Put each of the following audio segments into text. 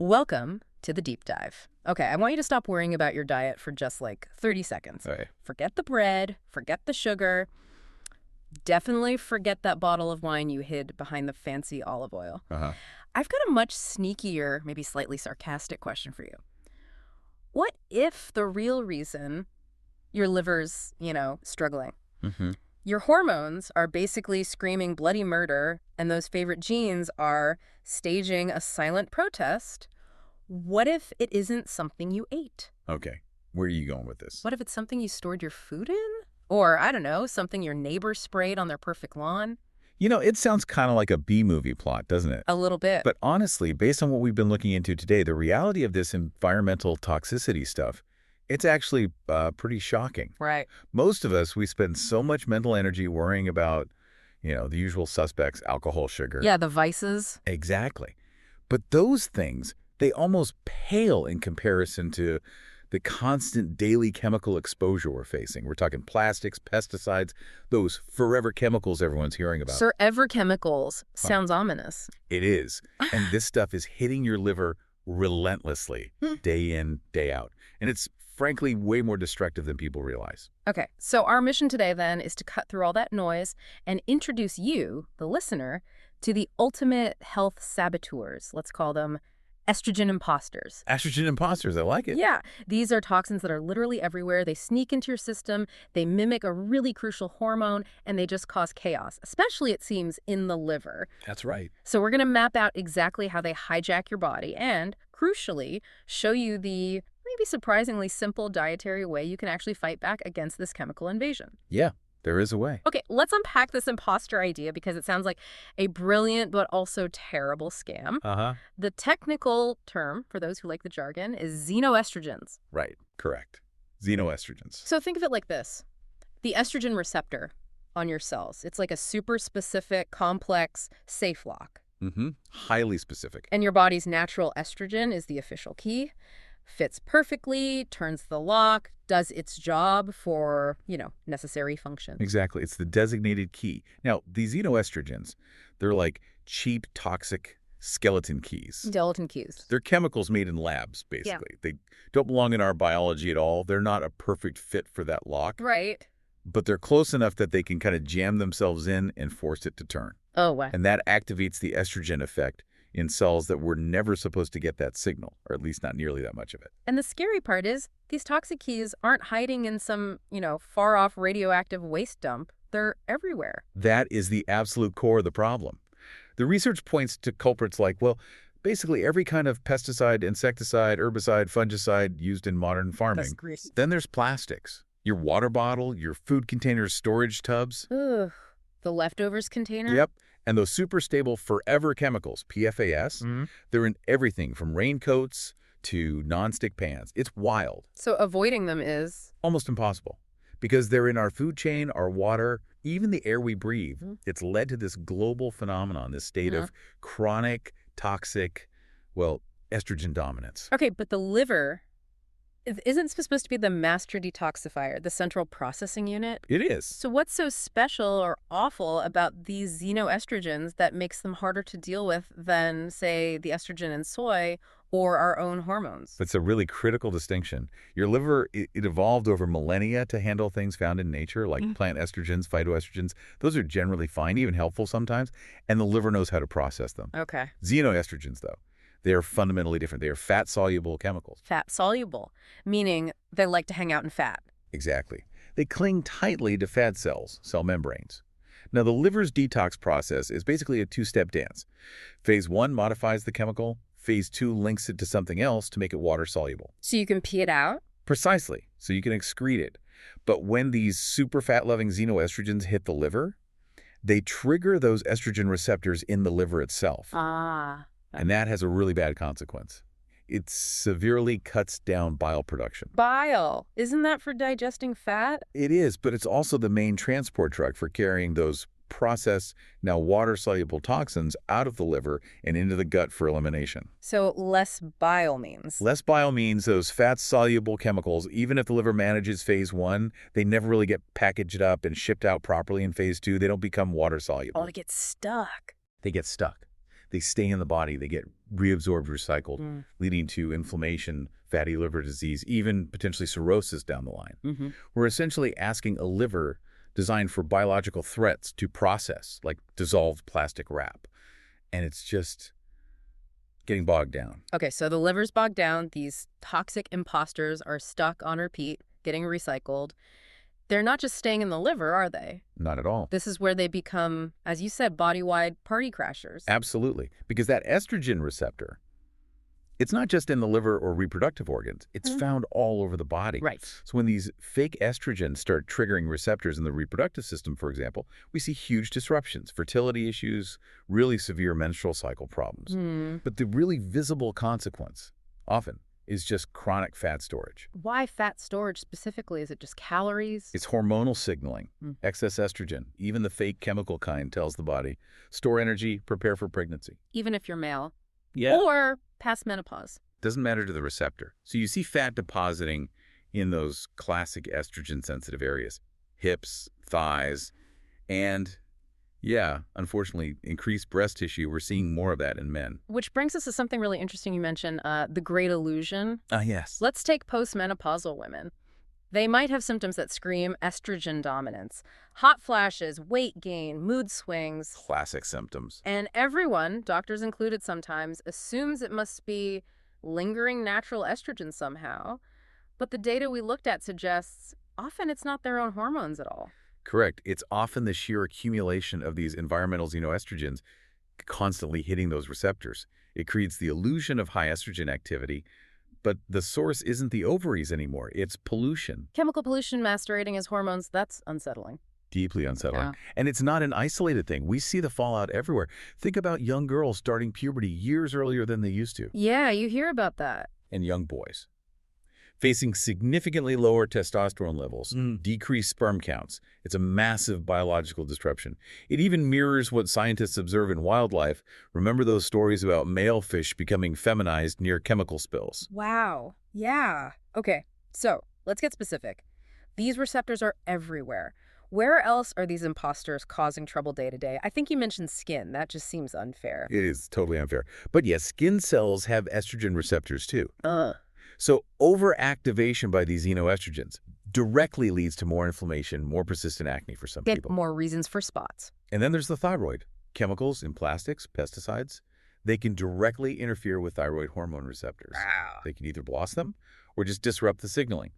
Welcome to the deep dive. Okay, I want you to stop worrying about your diet for just like 30 seconds. All right. Forget the bread, forget the sugar, definitely forget that bottle of wine you hid behind the fancy olive oil. Uh-huh. I've got a much sneakier, maybe slightly sarcastic question for you. What if the real reason your liver's, struggling? Mm-hmm. Your hormones are basically screaming bloody murder, and those favorite genes are staging a silent protest. What if it isn't something you ate? Okay. Where are you going with this? What if it's something you stored your food in? Or, I don't know, something your neighbor sprayed on their perfect lawn? It sounds kind of like a B-movie plot, doesn't it? A little bit. But honestly, based on what we've been looking into today, the reality of this environmental toxicity stuff, it's actually pretty shocking. Right. Most of us, we spend so much mental energy worrying about, the usual suspects, alcohol, sugar. Yeah, the vices. Exactly. But those things, they almost pale in comparison to the constant daily chemical exposure we're facing. We're talking plastics, pesticides, those forever chemicals everyone's hearing about. Forever chemicals. Sounds ominous. It is. And this stuff is hitting your liver relentlessly, day in, day out. And it's frankly way more destructive than people realize. Okay, so our mission today then is to cut through all that noise and introduce you, the listener, to the ultimate health saboteurs. Let's call them estrogen imposters. Estrogen imposters, I like it. Yeah, these are toxins that are literally everywhere. They sneak into your system, they mimic a really crucial hormone, and they just cause chaos, especially, it seems, in the liver. That's right. So we're going to map out exactly how they hijack your body and, crucially, show you the maybe surprisingly simple dietary way you can actually fight back against this chemical invasion. Yeah, there is a way. Okay, let's unpack this imposter idea because it sounds like a brilliant but also terrible scam. Uh-huh. The technical term, for those who like the jargon, is xenoestrogens. Right, correct. Xenoestrogens. So think of it like this. The estrogen receptor on your cells, it's like a super specific, complex safe lock. Mm-hmm. Highly specific. And your body's natural estrogen is the official key. Fits perfectly, turns the lock, does its job for, necessary function. Exactly. It's the designated key. Now, these xenoestrogens, they're like cheap, toxic skeleton keys. Gelatin keys. They're chemicals made in labs, basically. They don't belong in our biology at all. They're not a perfect fit for that lock. Right. But they're close enough that they can kind of jam themselves in and force it to turn. Oh, wow. And that activates the estrogen effect in cells that were never supposed to get that signal, or at least not nearly that much of it. And the scary part is these toxic keys aren't hiding in some, far-off radioactive waste dump. They're everywhere. That is the absolute core of the problem. The research points to culprits like, basically every kind of pesticide, insecticide, herbicide, fungicide used in modern farming. That's grease. Then there's plastics. Your water bottle, your food container storage tubs. Ugh. The leftovers container? Yep. And those super stable forever chemicals, PFAS, they're in everything from raincoats to nonstick pans. It's wild. So avoiding them is? Almost impossible. Because they're in our food chain, our water, even the air we breathe. It's led to this global phenomenon, this state of chronic, toxic, estrogen dominance. Okay, but the liver isn't supposed to be the master detoxifier, the central processing unit? It is. So what's so special or awful about these xenoestrogens that makes them harder to deal with than, say, the estrogen in soy or our own hormones? That's a really critical distinction. Your liver, it evolved over millennia to handle things found in nature, like plant estrogens, phytoestrogens. Those are generally fine, even helpful sometimes, and the liver knows how to process them. Okay. Xenoestrogens, though, they are fundamentally different. They are fat-soluble chemicals. Fat-soluble, meaning they like to hang out in fat. Exactly. They cling tightly to fat cells, cell membranes. Now, the liver's detox process is basically a two-step dance. Phase 1 modifies the chemical. Phase 2 links it to something else to make it water-soluble. So you can pee it out? Precisely. So you can excrete it. But when these super fat-loving xenoestrogens hit the liver, they trigger those estrogen receptors in the liver itself. Ah. And that has a really bad consequence. It severely cuts down bile production. Bile. Isn't that for digesting fat? It is, but it's also the main transport truck for carrying those processed, now water-soluble toxins out of the liver and into the gut for elimination. So less bile means? Less bile means those fat-soluble chemicals, even if the liver manages phase 1, they never really get packaged up and shipped out properly in phase 2. They don't become water-soluble. Oh, they get stuck. They get stuck. they stay in the body, they get reabsorbed, recycled, leading to inflammation, fatty liver disease, even potentially cirrhosis down the line. We're essentially asking a liver designed for biological threats to process, like dissolved plastic wrap. And it's just getting bogged down. Okay, so the liver's bogged down. These toxic imposters are stuck on repeat, getting recycled. They're not just staying in the liver, are they? Not at all. This is where they become, as you said, body-wide party crashers. Absolutely. Because that estrogen receptor, it's not just in the liver or reproductive organs. It's found all over the body. Right. So when these fake estrogens start triggering receptors in the reproductive system, for example, we see huge disruptions, fertility issues, really severe menstrual cycle problems. But the really visible consequence, often, is just chronic fat storage. Why fat storage specifically? Is it just calories? It's hormonal signaling. Excess estrogen, even the fake chemical kind, tells the body, store energy, prepare for pregnancy. Even if you're male? Yeah. Or past menopause? Doesn't matter to the receptor. So you see fat depositing in those classic estrogen-sensitive areas, hips, thighs, and yeah, unfortunately, increased breast tissue. We're seeing more of that in men. Which brings us to something really interesting you mentioned, the great illusion. Yes. Let's take postmenopausal women. They might have symptoms that scream estrogen dominance. Hot flashes, weight gain, mood swings. Classic symptoms. And everyone, doctors included sometimes, assumes it must be lingering natural estrogen somehow. But the data we looked at suggests often it's not their own hormones at all. Correct. It's often the sheer accumulation of these environmental xenoestrogens constantly hitting those receptors. It creates the illusion of high estrogen activity, but the source isn't the ovaries anymore. It's pollution. Chemical pollution masquerading as hormones, that's unsettling. Deeply unsettling. Yeah. And it's not an isolated thing. We see the fallout everywhere. Think about young girls starting puberty years earlier than they used to. Yeah, you hear about that. And young boys facing significantly lower testosterone levels, decreased sperm counts. It's a massive biological disruption. It even mirrors what scientists observe in wildlife. Remember those stories about male fish becoming feminized near chemical spills? Wow. Yeah. Okay, so let's get specific. These receptors are everywhere. Where else are these imposters causing trouble day to day? I think you mentioned skin. That just seems unfair. It is totally unfair. But yes, skin cells have estrogen receptors too. So overactivation by these xenoestrogens directly leads to more inflammation, more persistent acne for some Get people. more reasons for spots. And then there's the thyroid. Chemicals in plastics, pesticides, they can directly interfere with thyroid hormone receptors. Wow. They can either block them or just disrupt the signaling.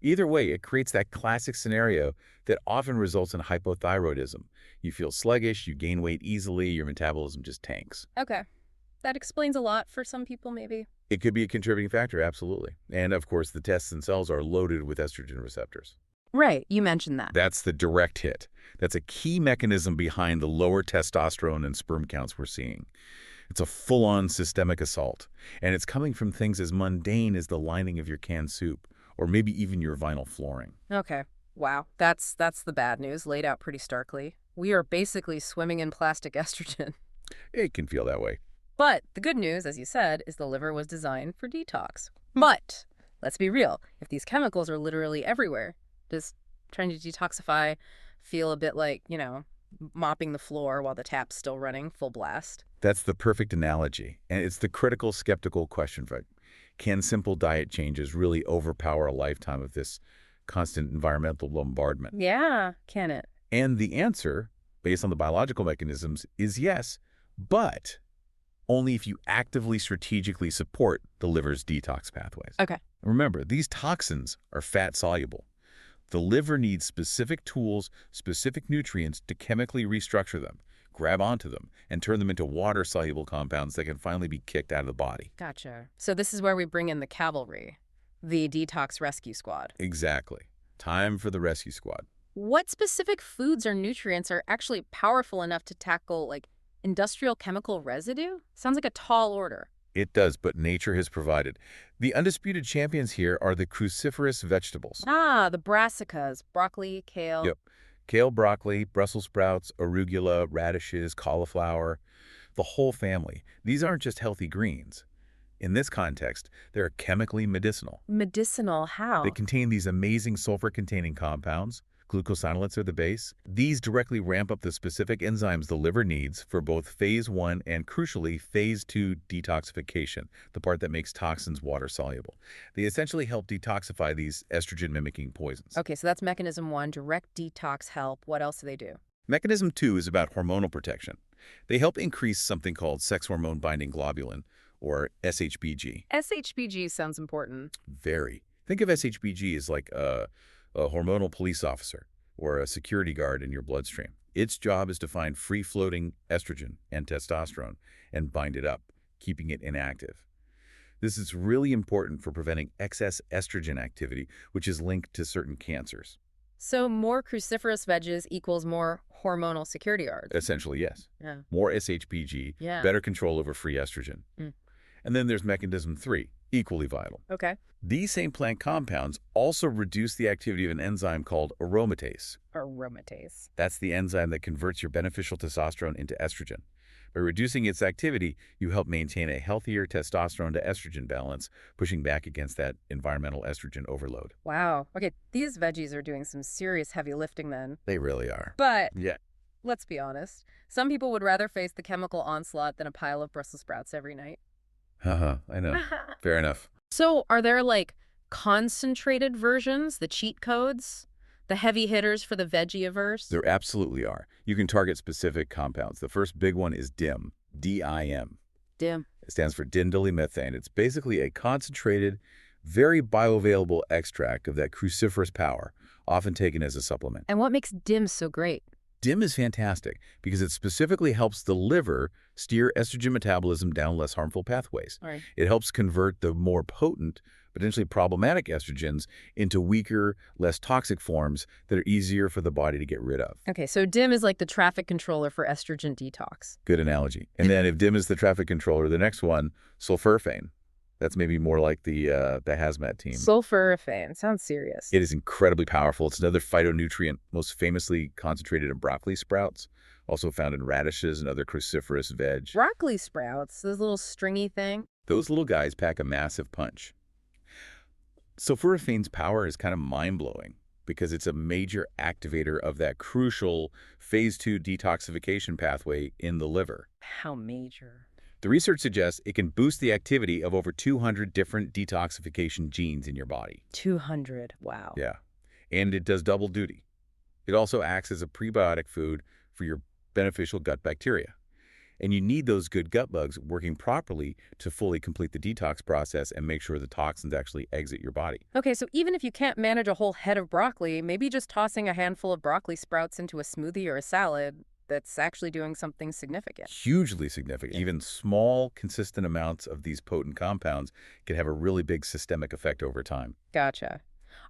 Either way, it creates that classic scenario that often results in hypothyroidism. You feel sluggish, you gain weight easily, your metabolism just tanks. Okay. That explains a lot for some people, maybe. It could be a contributing factor, absolutely. And of course, the tests and cells are loaded with estrogen receptors. Right, you mentioned that. That's the direct hit. That's a key mechanism behind the lower testosterone and sperm counts we're seeing. It's a full-on systemic assault. And it's coming from things as mundane as the lining of your canned soup, or maybe even your vinyl flooring. Okay. Wow. That's the bad news, laid out pretty starkly. We are basically swimming in plastic estrogen. It can feel that way. But the good news, as you said, is the liver was designed for detox. But let's be real. If these chemicals are literally everywhere, does trying to detoxify feel a bit like, mopping the floor while the tap's still running full blast? That's the perfect analogy. And it's the critical, skeptical question, right? Can simple diet changes really overpower a lifetime of this constant environmental bombardment? Yeah, can it? And the answer, based on the biological mechanisms, is yes, but only if you actively, strategically support the liver's detox pathways. Okay. Remember, these toxins are fat-soluble. The liver needs specific tools, specific nutrients to chemically restructure them, grab onto them, and turn them into water-soluble compounds that can finally be kicked out of the body. Gotcha. So this is where we bring in the cavalry, the detox rescue squad. Exactly. Time for the rescue squad. What specific foods or nutrients are actually powerful enough to tackle, industrial chemical residue? Sounds like a tall order. It does, but nature has provided. The undisputed champions here are the cruciferous vegetables. Ah, the brassicas, broccoli, kale. Yep. Kale, broccoli, Brussels sprouts, arugula, radishes, cauliflower, the whole family. These aren't just healthy greens. In this context, they're chemically medicinal. Medicinal how? They contain these amazing sulfur-containing compounds Glucosinolates are the base. These directly ramp up the specific enzymes the liver needs for both phase 1 and, crucially, phase 2 detoxification, the part that makes toxins water-soluble. They essentially help detoxify these estrogen-mimicking poisons. Okay, so that's mechanism 1, direct detox help. What else do they do? Mechanism 2 is about hormonal protection. They help increase something called sex hormone-binding globulin, or SHBG. SHBG sounds important. Very. Think of SHBG as like a hormonal police officer or a security guard in your bloodstream. Its job is to find free-floating estrogen and testosterone and bind it up, keeping it inactive. This is really important for preventing excess estrogen activity, which is linked to certain cancers. So more cruciferous veggies equals more hormonal security guards. Essentially, yes. Yeah. More SHBG, Yeah. better control over free estrogen. And then there's mechanism 3, equally vital. Okay. These same plant compounds also reduce the activity of an enzyme called aromatase. Aromatase. That's the enzyme that converts your beneficial testosterone into estrogen. By reducing its activity, you help maintain a healthier testosterone to estrogen balance, pushing back against that environmental estrogen overload. Wow. Okay, these veggies are doing some serious heavy lifting then. They really are. But Yeah. let's be honest. Some people would rather face the chemical onslaught than a pile of Brussels sprouts every night. I know. Fair enough. So are there like concentrated versions, the cheat codes, the heavy hitters for the veggie-averse? There absolutely are. You can target specific compounds. The first big one is DIM, D-I-M. Dim. It stands for dindylmethane. It's basically a concentrated, very bioavailable extract of that cruciferous power, often taken as a supplement. And what makes dim so great? DIM is fantastic because it specifically helps the liver steer estrogen metabolism down less harmful pathways. All right. It helps convert the more potent, potentially problematic estrogens into weaker, less toxic forms that are easier for the body to get rid of. Okay, so dim is like the traffic controller for estrogen detox. Good analogy. And then if DIM is the traffic controller, the next one, sulforaphane. That's maybe more like the hazmat team. Sulforaphane. Sounds serious. It is incredibly powerful. It's another phytonutrient, most famously concentrated in broccoli sprouts, also found in radishes and other cruciferous veg. Broccoli sprouts, those little stringy thing. Those little guys pack a massive punch. Sulforaphane's power is kind of mind-blowing because it's a major activator of that crucial phase 2 detoxification pathway in the liver. How major? The research suggests it can boost the activity of over 200 different detoxification genes in your body. 200. Wow. Yeah. And it does double duty. It also acts as a prebiotic food for your beneficial gut bacteria. And you need those good gut bugs working properly to fully complete the detox process and make sure the toxins actually exit your body. Okay, so even if you can't manage a whole head of broccoli, maybe just tossing a handful of broccoli sprouts into a smoothie or a salad, that's actually doing something significant. Hugely significant. Even small, consistent amounts of these potent compounds can have a really big systemic effect over time. Gotcha.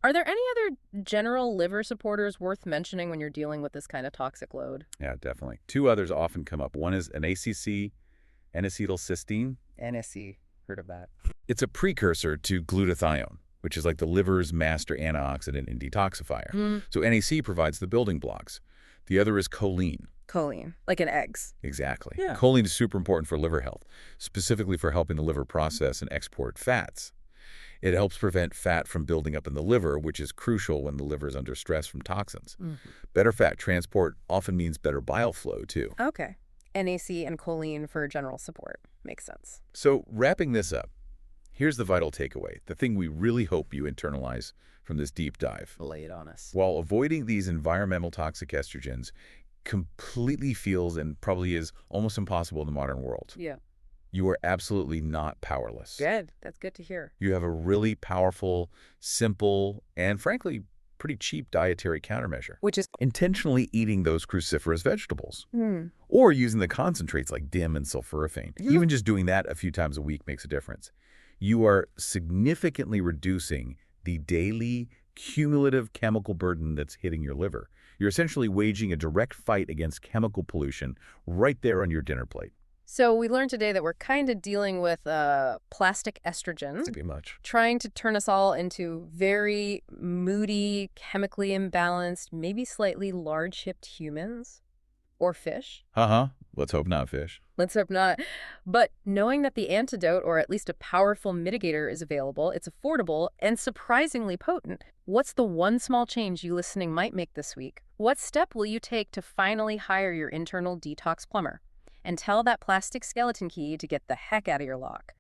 Are there any other general liver supporters worth mentioning when you're dealing with this kind of toxic load? Yeah, definitely. Two others often come up. One is an ACC, N-acetylcysteine. NSE. Heard of that. It's a precursor to glutathione, which is like the liver's master antioxidant and detoxifier. So NAC provides the building blocks. The other is choline. Choline, like in eggs. Exactly. Yeah. Choline is super important for liver health, specifically for helping the liver process and export fats. It helps prevent fat from building up in the liver, which is crucial when the liver is under stress from toxins. Better fat transport often means better bile flow, too. Okay. NAC and choline for general support. Makes sense. So wrapping this up, here's the vital takeaway, the thing we really hope you internalize from this deep dive. Lay it on us. While avoiding these environmental toxic estrogens completely feels and probably is almost impossible in the modern world, Yeah. you are absolutely not powerless. Good. That's good to hear. You have a really powerful, simple, and frankly, pretty cheap dietary countermeasure. Which is... Intentionally eating those cruciferous vegetables. Or using the concentrates like DIM and sulforaphane. Even just doing that a few times a week makes a difference. You are significantly reducing the daily cumulative chemical burden that's hitting your liver. You're essentially waging a direct fight against chemical pollution right there on your dinner plate. So we learned today that we're kind of dealing with plastic estrogen, Pretty much. trying to turn us all into very moody, chemically imbalanced, maybe slightly large-hipped humans or fish. Let's hope not fish. Let's hope not. But knowing that the antidote, or at least a powerful mitigator, is available, it's affordable, and surprisingly potent, what's the one small change you listening might make this week? What step will you take to finally hire your internal detox plumber? And tell that plastic skeleton key to get the heck out of your lock.